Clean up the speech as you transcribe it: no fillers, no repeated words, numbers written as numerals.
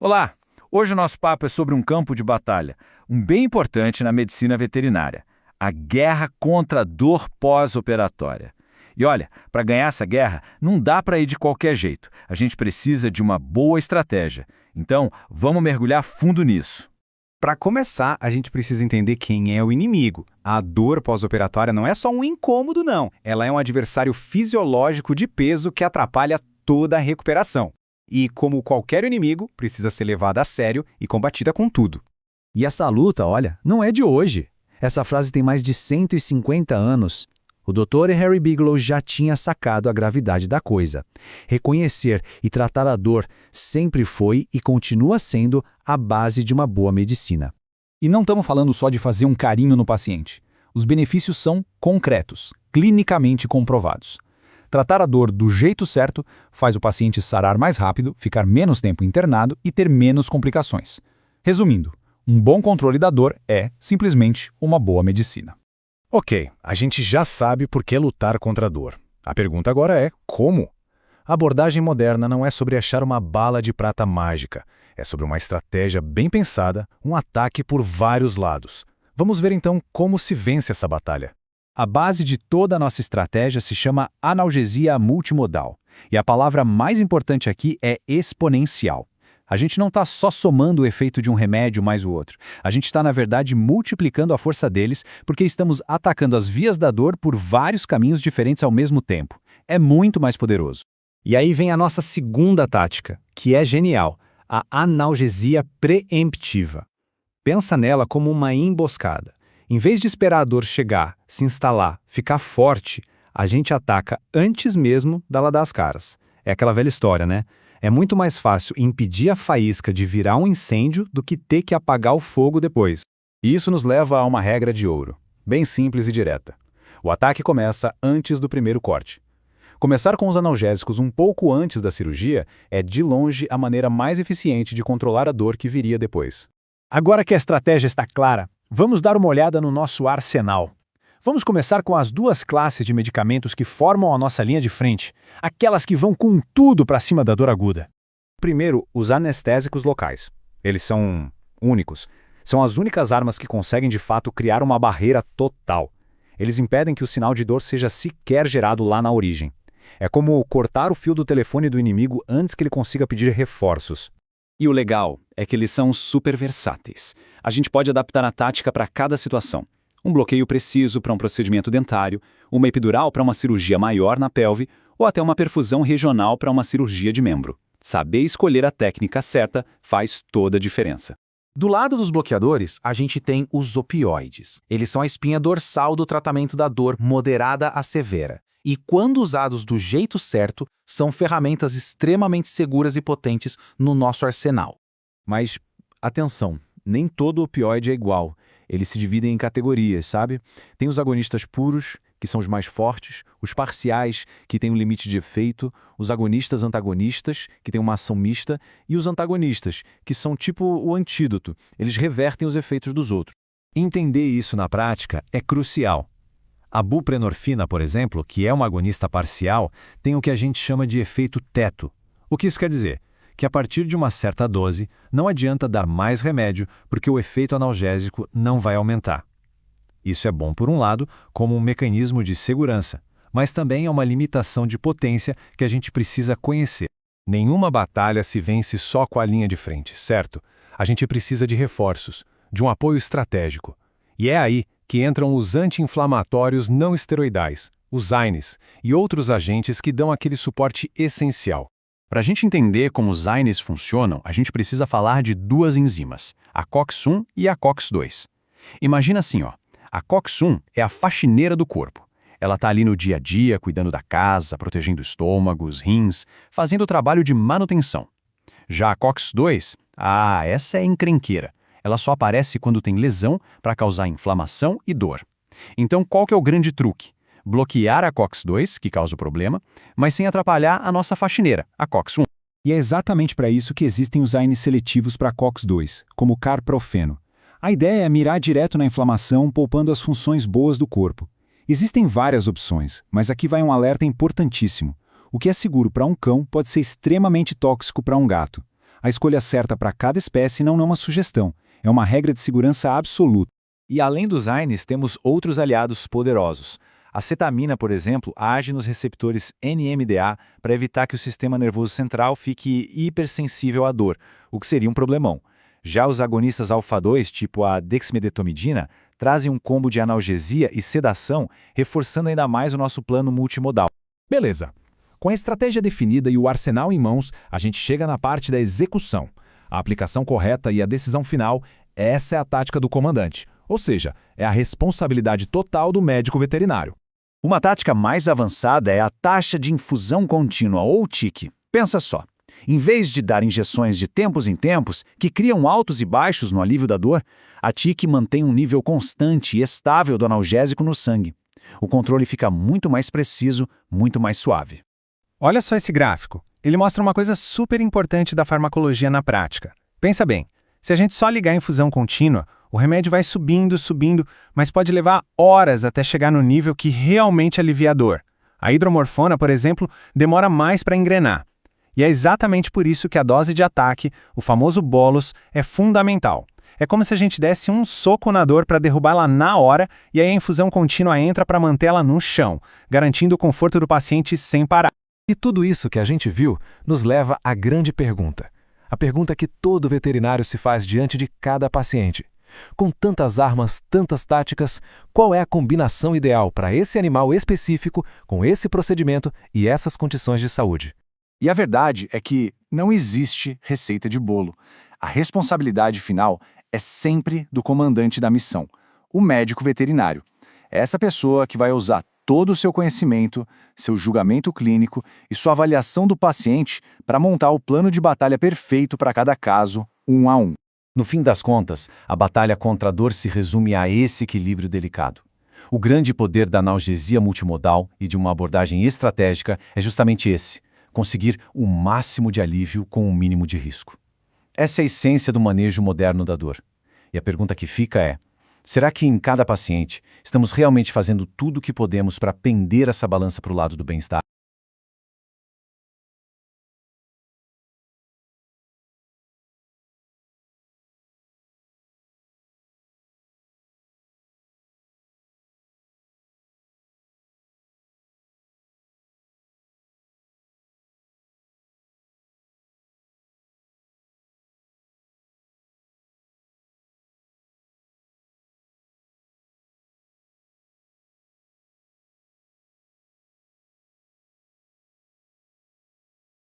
Olá! Hoje o nosso papo é sobre um campo de batalha, um bem importante na medicina veterinária, a guerra contra a dor pós-operatória. E olha, para ganhar essa guerra, não dá para ir de qualquer jeito. A gente precisa de uma boa estratégia. Então, vamos mergulhar fundo nisso. Para começar, a gente precisa entender quem é o inimigo. A dor pós-operatória não é só um incômodo, não. Ela é um adversário fisiológico de peso que atrapalha toda a recuperação. E, como qualquer inimigo, precisa ser levada a sério e combatida com tudo. E essa luta, olha, não é de hoje. Essa frase tem mais de 150 anos. O Dr. Harry Bigelow já tinha sacado a gravidade da coisa. Reconhecer e tratar a dor sempre foi e continua sendo a base de uma boa medicina. E não estamos falando só de fazer um carinho no paciente. Os benefícios são concretos, clinicamente comprovados. Tratar a dor do jeito certo faz o paciente sarar mais rápido, ficar menos tempo internado e ter menos complicações. Resumindo, um bom controle da dor é, simplesmente, uma boa medicina. Ok, a gente já sabe por que lutar contra a dor. A pergunta agora é como? A abordagem moderna não é sobre achar uma bala de prata mágica. É sobre uma estratégia bem pensada, um ataque por vários lados. Vamos ver então como se vence essa batalha. A base de toda a nossa estratégia se chama analgesia multimodal. E a palavra mais importante aqui é exponencial. A gente não está só somando o efeito de um remédio mais o outro. A gente está, na verdade, multiplicando a força deles porque estamos atacando as vias da dor por vários caminhos diferentes ao mesmo tempo. É muito mais poderoso. E aí vem a nossa segunda tática, que é genial, a analgesia preemptiva. Pensa nela como uma emboscada. Em vez de esperar a dor chegar, se instalar, ficar forte, a gente ataca antes mesmo dela dar as caras. É aquela velha história, né? É muito mais fácil impedir a faísca de virar um incêndio do que ter que apagar o fogo depois. E isso nos leva a uma regra de ouro, bem simples e direta. O ataque começa antes do primeiro corte. Começar com os analgésicos um pouco antes da cirurgia é, de longe, a maneira mais eficiente de controlar a dor que viria depois. Agora que a estratégia está clara, vamos dar uma olhada no nosso arsenal. Vamos começar com as duas classes de medicamentos que formam a nossa linha de frente, aquelas que vão com tudo para cima da dor aguda. Primeiro, os anestésicos locais. Eles são únicos. São as únicas armas que conseguem de fato criar uma barreira total. Eles impedem que o sinal de dor seja sequer gerado lá na origem. É como cortar o fio do telefone do inimigo antes que ele consiga pedir reforços. E o legal é que eles são super versáteis. A gente pode adaptar a tática para cada situação. Um bloqueio preciso para um procedimento dentário, uma epidural para uma cirurgia maior na pelve ou até uma perfusão regional para uma cirurgia de membro. Saber escolher a técnica certa faz toda a diferença. Do lado dos bloqueadores, a gente tem os opioides. Eles são a espinha dorsal do tratamento da dor moderada a severa. E quando usados do jeito certo, são ferramentas extremamente seguras e potentes no nosso arsenal. Mas, atenção, nem todo opioide é igual. Eles se dividem em categorias, sabe? Tem os agonistas puros, que são os mais fortes, os parciais, que têm um limite de efeito, os agonistas antagonistas, que têm uma ação mista, e os antagonistas, que são tipo o antídoto. Eles revertem os efeitos dos outros. Entender isso na prática é crucial. A buprenorfina, por exemplo, que é uma agonista parcial, tem o que a gente chama de efeito teto. O que isso quer dizer? Que a partir de uma certa dose, não adianta dar mais remédio porque o efeito analgésico não vai aumentar. Isso é bom por um lado, como um mecanismo de segurança, mas também é uma limitação de potência que a gente precisa conhecer. Nenhuma batalha se vence só com a linha de frente, certo? A gente precisa de reforços, de um apoio estratégico. E é aí que entram os anti-inflamatórios não esteroidais, os AINES, e outros agentes que dão aquele suporte essencial. Para a gente entender como os AINES funcionam, a gente precisa falar de duas enzimas, a COX-1 e a COX-2. Imagina assim, ó, a COX-1 é a faxineira do corpo. Ela está ali no dia a dia, cuidando da casa, protegendo o estômago, os rins, fazendo o trabalho de manutenção. Já a COX-2, essa é encrenqueira. Ela só aparece quando tem lesão para causar inflamação e dor. Então, qual que é o grande truque? Bloquear a COX-2, que causa o problema, mas sem atrapalhar a nossa faxineira, a COX-1. E é exatamente para isso que existem os AINES seletivos para COX-2, como o carprofeno. A ideia é mirar direto na inflamação, poupando as funções boas do corpo. Existem várias opções, mas aqui vai um alerta importantíssimo. O que é seguro para um cão pode ser extremamente tóxico para um gato. A escolha certa para cada espécie não é uma sugestão, é uma regra de segurança absoluta. E além dos AINES, temos outros aliados poderosos. A cetamina, por exemplo, age nos receptores NMDA para evitar que o sistema nervoso central fique hipersensível à dor, o que seria um problemão. Já os agonistas alfa-2, tipo a dexmedetomidina, trazem um combo de analgesia e sedação, reforçando ainda mais o nosso plano multimodal. Beleza. Com a estratégia definida e o arsenal em mãos, a gente chega na parte da execução. A aplicação correta e a decisão final, essa é a tática do comandante. Ou seja, é a responsabilidade total do médico veterinário. Uma tática mais avançada é a taxa de infusão contínua, ou TIC. Pensa só. Em vez de dar injeções de tempos em tempos, que criam altos e baixos no alívio da dor, a TIC mantém um nível constante e estável do analgésico no sangue. O controle fica muito mais preciso, muito mais suave. Olha só esse gráfico. Ele mostra uma coisa super importante da farmacologia na prática. Pensa bem, se a gente só ligar a infusão contínua, o remédio vai subindo, mas pode levar horas até chegar no nível que realmente alivia a dor. A hidromorfona, por exemplo, demora mais para engrenar. E é exatamente por isso que a dose de ataque, o famoso bolus, é fundamental. É como se a gente desse um soco na dor para derrubá-la na hora e aí a infusão contínua entra para mantê-la no chão, garantindo o conforto do paciente sem parar. E tudo isso que a gente viu nos leva à grande pergunta. A pergunta que todo veterinário se faz diante de cada paciente. Com tantas armas, tantas táticas, qual é a combinação ideal para esse animal específico, com esse procedimento e essas condições de saúde? E a verdade é que não existe receita de bolo. A responsabilidade final é sempre do comandante da missão, o médico veterinário. É essa pessoa que vai usar todo o seu conhecimento, seu julgamento clínico e sua avaliação do paciente para montar o plano de batalha perfeito para cada caso, um a um. No fim das contas, a batalha contra a dor se resume a esse equilíbrio delicado. O grande poder da analgesia multimodal e de uma abordagem estratégica é justamente esse: conseguir o máximo de alívio com o mínimo de risco. Essa é a essência do manejo moderno da dor. E a pergunta que fica é: será que em cada paciente estamos realmente fazendo tudo o que podemos para pender essa balança para o lado do bem-estar?